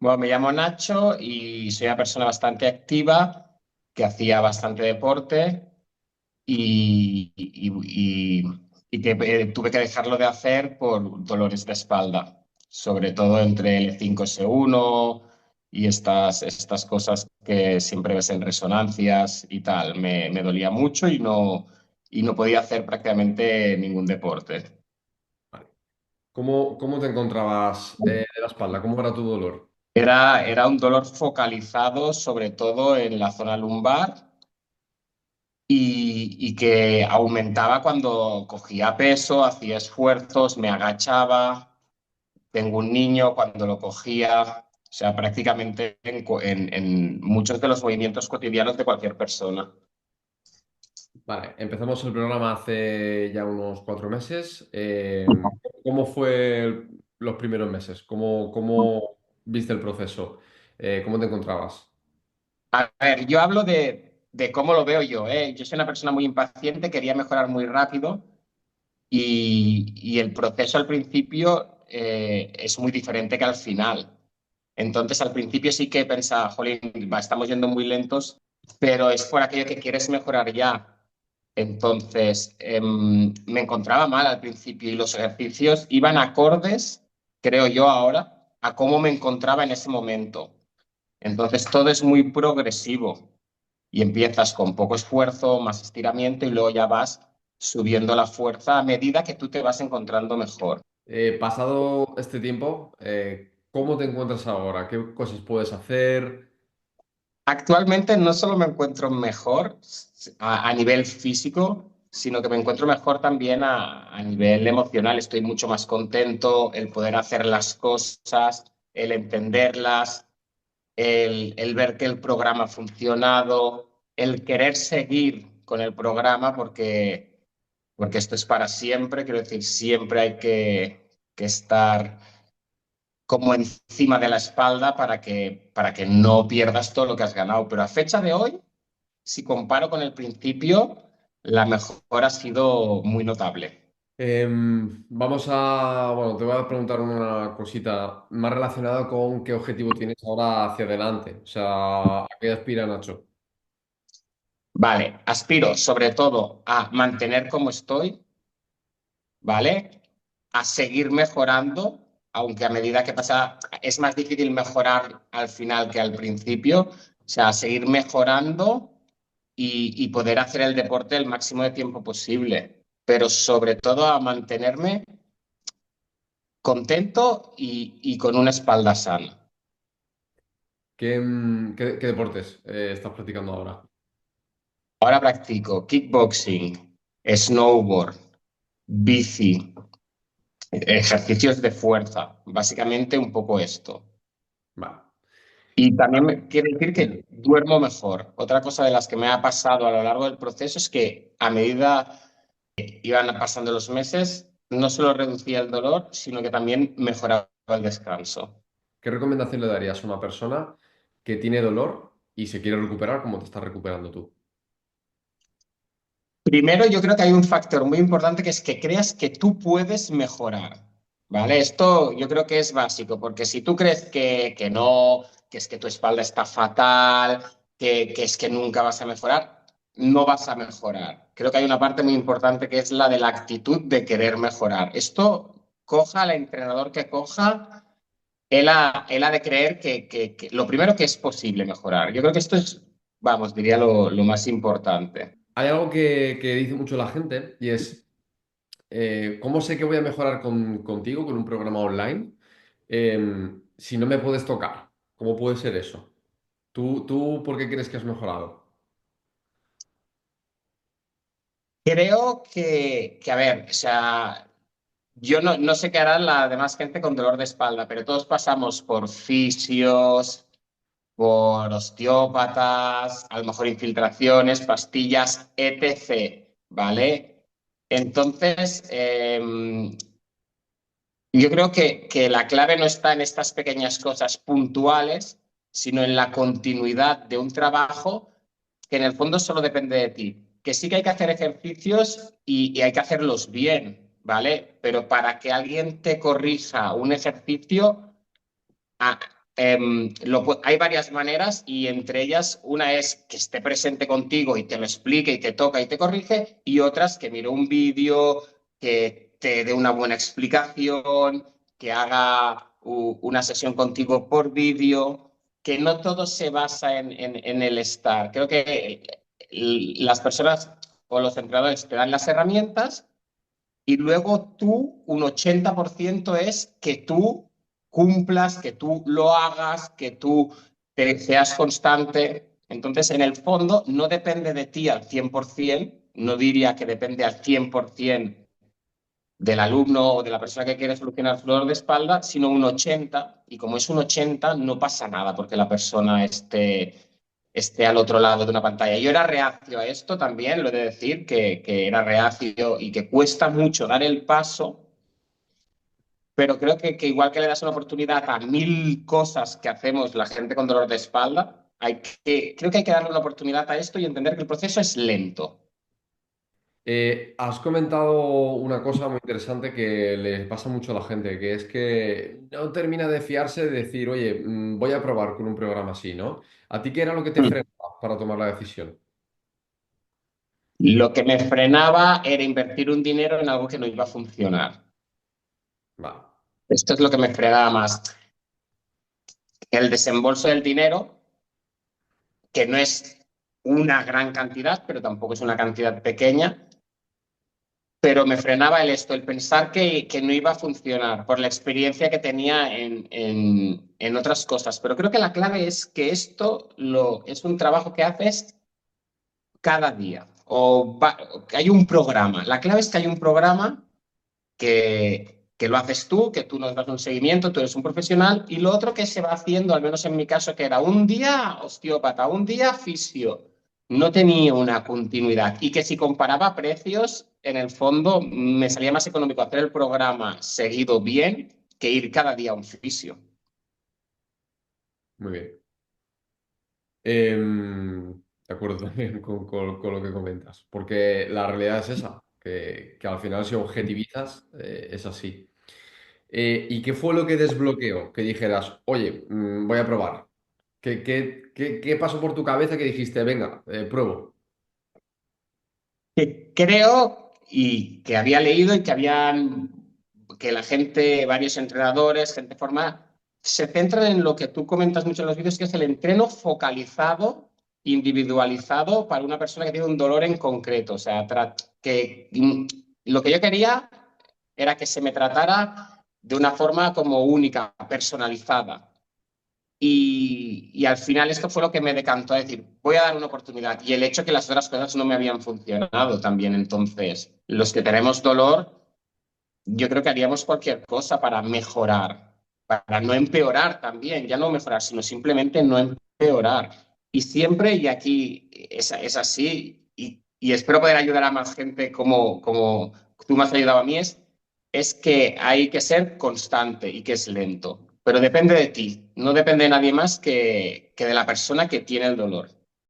Bueno, me llamo Nacho y soy una persona bastante activa, que hacía bastante deporte y, y- y- y que tuve que dejarlo de hacer por dolores de espalda, sobre todo entre el 5S1 y estas cosas que siempre ves en resonancias y tal. Me dolía mucho y no podía hacer prácticamente ningún deporte. Vale. ¿Cómo te encontrabas de la espalda? ¿Cómo era tu dolor? Era un dolor focalizado sobre todo en la zona lumbar y que aumentaba cuando cogía peso, hacía esfuerzos, me agachaba. Tengo un niño cuando lo cogía, o sea, prácticamente en muchos de los movimientos cotidianos de cualquier persona. Vale, empezamos el programa hace ya unos 4 meses. ¿Cómo fue los primeros meses? ¿Cómo viste el proceso? ¿Cómo te encontrabas? A ver, yo hablo de cómo lo veo yo, ¿eh? Yo soy una persona muy impaciente, quería mejorar muy rápido y el proceso al principio es muy diferente que al final. Entonces, al principio sí que pensaba, jolín, estamos yendo muy lentos, pero es por aquello que quieres mejorar ya. Entonces, me encontraba mal al principio y los ejercicios iban acordes, creo yo ahora, a cómo me encontraba en ese momento. Entonces, todo es muy progresivo y empiezas con poco esfuerzo, más estiramiento y luego ya vas subiendo la fuerza a medida que tú te vas encontrando mejor. Pasado este tiempo, ¿cómo te encuentras ahora? ¿Qué cosas puedes hacer? Actualmente no solo me encuentro mejor a nivel físico, sino que me encuentro mejor también a nivel emocional. Estoy mucho más contento, el poder hacer las cosas, el entenderlas, el ver que el programa ha funcionado, el querer seguir con el programa porque esto es para siempre. Quiero decir, siempre hay que estar como encima de la espalda para que no pierdas todo lo que has ganado. Pero a fecha de hoy, si comparo con el principio, la mejora ha sido muy notable. Bueno, te voy a preguntar una cosita más relacionada con qué objetivo tienes ahora hacia adelante. O sea, ¿a qué aspira Nacho? Vale, aspiro sobre todo a mantener como estoy, ¿vale? A seguir mejorando, aunque a medida que pasa es más difícil mejorar al final que al principio, o sea, a seguir mejorando y poder hacer el deporte el máximo de tiempo posible, pero sobre todo a mantenerme contento y con una espalda sana. ¿Qué deportes estás practicando ahora? Ahora practico kickboxing, snowboard, bici, ejercicios de fuerza, básicamente un poco esto. Vale. Y también quiere decir que duermo mejor. Otra cosa de las que me ha pasado a lo largo del proceso es que a medida que iban pasando los meses, no solo reducía el dolor, sino que también mejoraba el descanso. ¿Qué recomendación le darías a una persona que tiene dolor y se quiere recuperar como te estás recuperando tú? Primero, yo creo que hay un factor muy importante que es que creas que tú puedes mejorar, ¿vale? Esto yo creo que es básico, porque si tú crees que no, que es que tu espalda está fatal, que es que nunca vas a mejorar, no vas a mejorar. Creo que hay una parte muy importante que es la de la actitud de querer mejorar. Esto coja al entrenador que coja, él ha de creer que lo primero que es posible mejorar. Yo creo que esto es, vamos, diría lo más importante. Hay algo que dice mucho la gente y es, ¿cómo sé que voy a mejorar contigo con un programa online si no me puedes tocar? ¿Cómo puede ser eso? ¿Tú por qué crees que has mejorado? Creo a ver, o sea, yo no sé qué hará la demás gente con dolor de espalda, pero todos pasamos por fisios, por osteópatas, a lo mejor infiltraciones, pastillas, etc. ¿Vale? Entonces, yo creo que la clave no está en estas pequeñas cosas puntuales, sino en la continuidad de un trabajo que en el fondo solo depende de ti. Que sí que hay que hacer ejercicios y hay que hacerlos bien, ¿vale? Pero para que alguien te corrija un ejercicio, hay varias maneras y entre ellas una es que esté presente contigo y te lo explique y te toca y te corrige y otras que mire un vídeo, que te dé una buena explicación, que haga una sesión contigo por vídeo, que no todo se basa en el estar. Creo que las personas o los entrenadores te dan las herramientas y luego tú, un 80% es que tú cumplas, que tú lo hagas, que tú seas constante. Entonces, en el fondo, no depende de ti al 100%, no diría que depende al 100% del alumno o de la persona que quiere solucionar su dolor de espalda, sino un 80%, y como es un 80%, no pasa nada porque la persona esté al otro lado de una pantalla. Yo era reacio a esto también, lo he de decir, que era reacio y que cuesta mucho dar el paso, pero creo que igual que le das una oportunidad a mil cosas que hacemos la gente con dolor de espalda, creo que hay que darle una oportunidad a esto y entender que el proceso es lento. Has comentado una cosa muy interesante que le pasa mucho a la gente, que es que no termina de fiarse de decir, oye, voy a probar con un programa así, ¿no? ¿A ti qué era lo que te Mm. frenaba para tomar la decisión? Lo que me frenaba era invertir un dinero en algo que no iba a funcionar. Vale. Esto es lo que me frenaba más. El desembolso del dinero, que no es una gran cantidad, pero tampoco es una cantidad pequeña, pero me frenaba el pensar que no iba a funcionar por la experiencia que tenía en otras cosas. Pero creo que la clave es que es un trabajo que haces cada día o que hay un programa. La clave es que hay un programa que lo haces tú, que tú nos das un seguimiento, tú eres un profesional, y lo otro que se va haciendo, al menos en mi caso, que era un día osteópata, un día fisio, no tenía una continuidad y que si comparaba precios, en el fondo me salía más económico hacer el programa seguido bien que ir cada día a un fisio. Muy bien. De acuerdo también con lo que comentas, porque la realidad es esa, que al final si objetivizas, es así. ¿Y qué fue lo que desbloqueó? Que dijeras, oye, voy a probar. ¿Qué pasó por tu cabeza que dijiste, venga, pruebo? Que creo y que había leído y que la gente, varios entrenadores, gente forma, se centran en lo que tú comentas mucho en los vídeos, que es el entreno focalizado, individualizado para una persona que tiene un dolor en concreto. O sea, lo que yo quería era que se me tratara de una forma como única, personalizada. Y al final esto fue lo que me decantó a decir, voy a dar una oportunidad. Y el hecho que las otras cosas no me habían funcionado también. Entonces, los que tenemos dolor, yo creo que haríamos cualquier cosa para mejorar, para no empeorar también, ya no mejorar, sino simplemente no empeorar. Y siempre, y aquí es así, y espero poder ayudar a más gente como tú me has ayudado a mí, es que hay que ser constante y que es lento. Pero depende de ti, no depende de nadie más que de la persona que tiene el dolor.